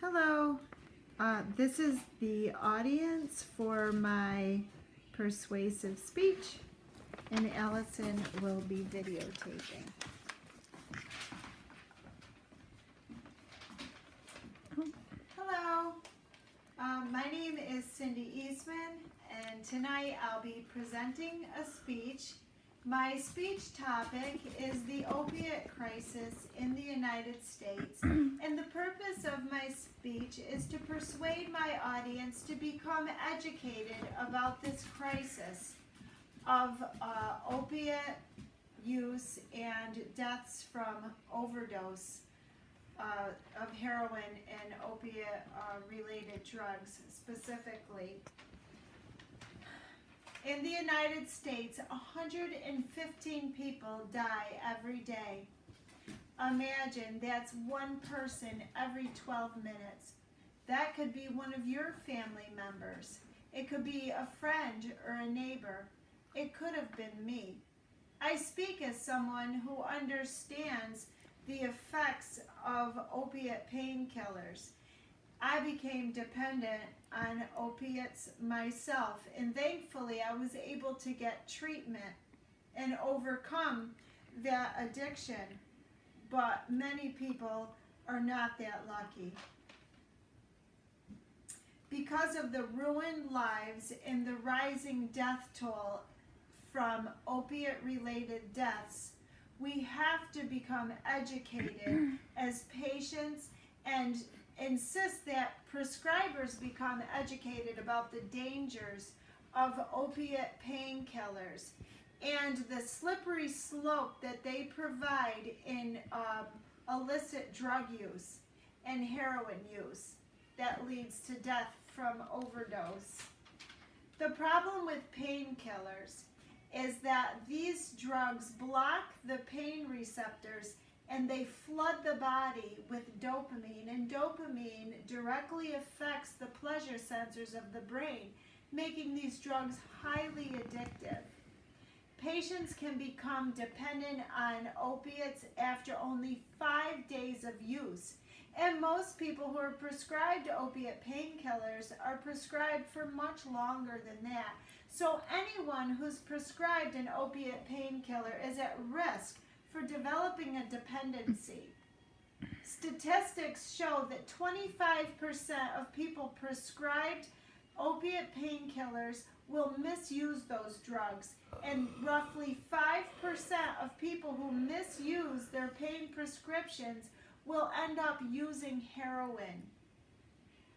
Hello, this is the audience for my persuasive speech, and Allison will be videotaping. Hello, my name is Cindy Eastman, and tonight I'll be presenting a speech. My speech topic is the opiate crisis in the United States, and the purpose of my speech is to persuade my audience to become educated about this crisis of opiate use and deaths from overdose of heroin and opiate-related drugs specifically. In the United States, 115 people die every day. Imagine that's one person every 12 minutes. That could be one of your family members. It could be a friend or a neighbor. It could have been me. I speak as someone who understands the effects of opiate painkillers. I became dependent on opiates myself, and thankfully I was able to get treatment and overcome that addiction, but many people are not that lucky. Because of the ruined lives and the rising death toll from opiate-related deaths, we have to become educated as patients and insist that prescribers become educated about the dangers of opiate painkillers and the slippery slope that they provide in illicit drug use and heroin use that leads to death from overdose. The problem with painkillers is that these drugs block the pain receptors and they flood the body with dopamine, and dopamine directly affects the pleasure sensors of the brain, making these drugs highly addictive. Patients can become dependent on opiates after only 5 days of use, and most people who are prescribed opiate painkillers are prescribed for much longer than that. So anyone who's prescribed an opiate painkiller is at risk for developing a dependency. Statistics show that 25% of people prescribed opiate painkillers will misuse those drugs, and roughly 5% of people who misuse their pain prescriptions will end up using heroin.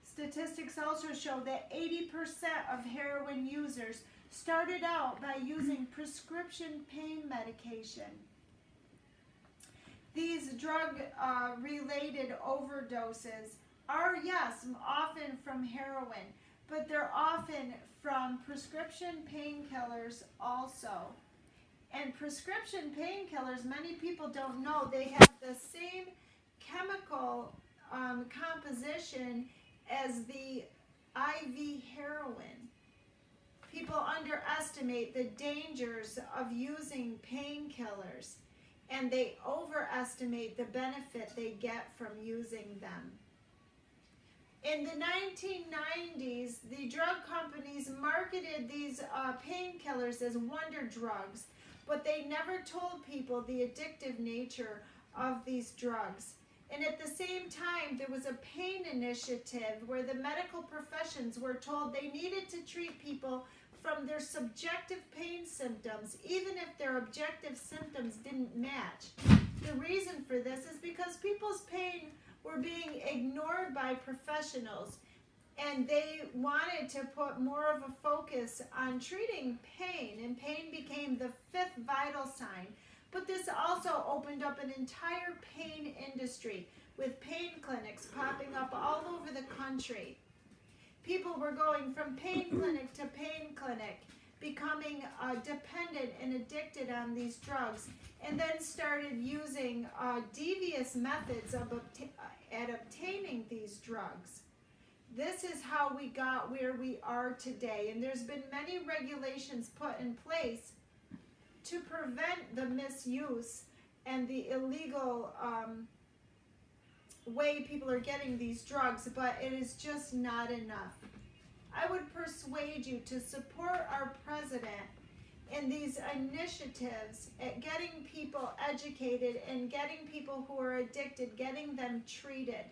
Statistics also show that 80% of heroin users started out by using prescription pain medication. These drug-related overdoses are, yes, often from heroin, but they're often from prescription painkillers also. And prescription painkillers, many people don't know, they have the same chemical composition as the IV heroin. People underestimate the dangers of using painkillers, and they overestimate the benefit they get from using them. In the 1990s, the drug companies marketed these painkillers as wonder drugs, but they never told people the addictive nature of these drugs. And at the same time, there was a pain initiative where the medical professions were told they needed to treat people from their subjective pain symptoms, even if their objective symptoms didn't match. The reason for this is because people's pain were being ignored by professionals, and they wanted to put more of a focus on treating pain, and pain became the fifth vital sign. But this also opened up an entire pain industry with pain clinics popping up all over the country. People were going from pain clinic to pain clinic, becoming dependent and addicted on these drugs, and then started using devious methods of obtaining these drugs. This is how we got where we are today, and there's been many regulations put in place to prevent the misuse and the illegal way people are getting these drugs, but it is just not enough. I would persuade you to support our president in these initiatives at getting people educated and getting people who are addicted, getting them treated.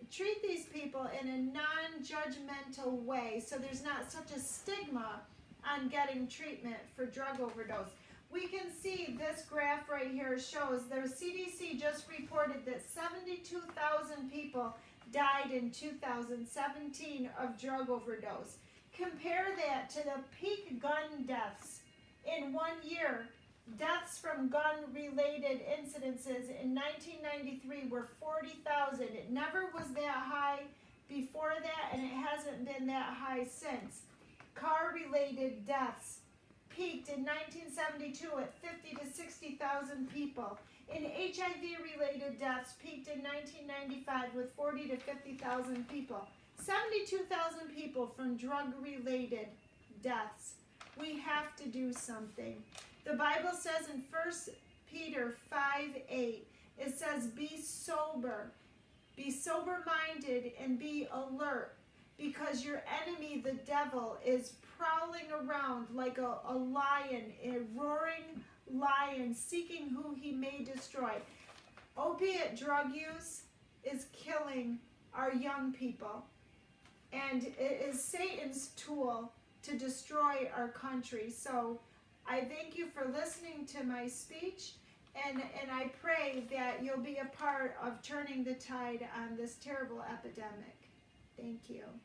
Treat these people in a non-judgmental way so there's not such a stigma on getting treatment for drug overdose. We can see this graph right here shows the CDC just reported that 72,000 people died in 2017 of drug overdose. Compare that to the peak gun deaths in 1 year. Deaths from gun-related incidences in 1993 were 40,000. It never was that high before that, and it hasn't been that high since. Car-related deaths peaked in 1972 at 50 to 60,000 people. And HIV-related deaths peaked in 1995 with 40 to 50,000 people. 72,000 people from drug-related deaths. We have to do something. The Bible says in 1 Peter 5:8, it says, be sober-minded, and be alert, because your enemy, the devil, is prowling around like a lion, a roaring lion, seeking who he may destroy. Opiate drug use is killing our young people, and it is Satan's tool to destroy our country. So I thank you for listening to my speech, and I pray that you'll be a part of turning the tide on this terrible epidemic. Thank you.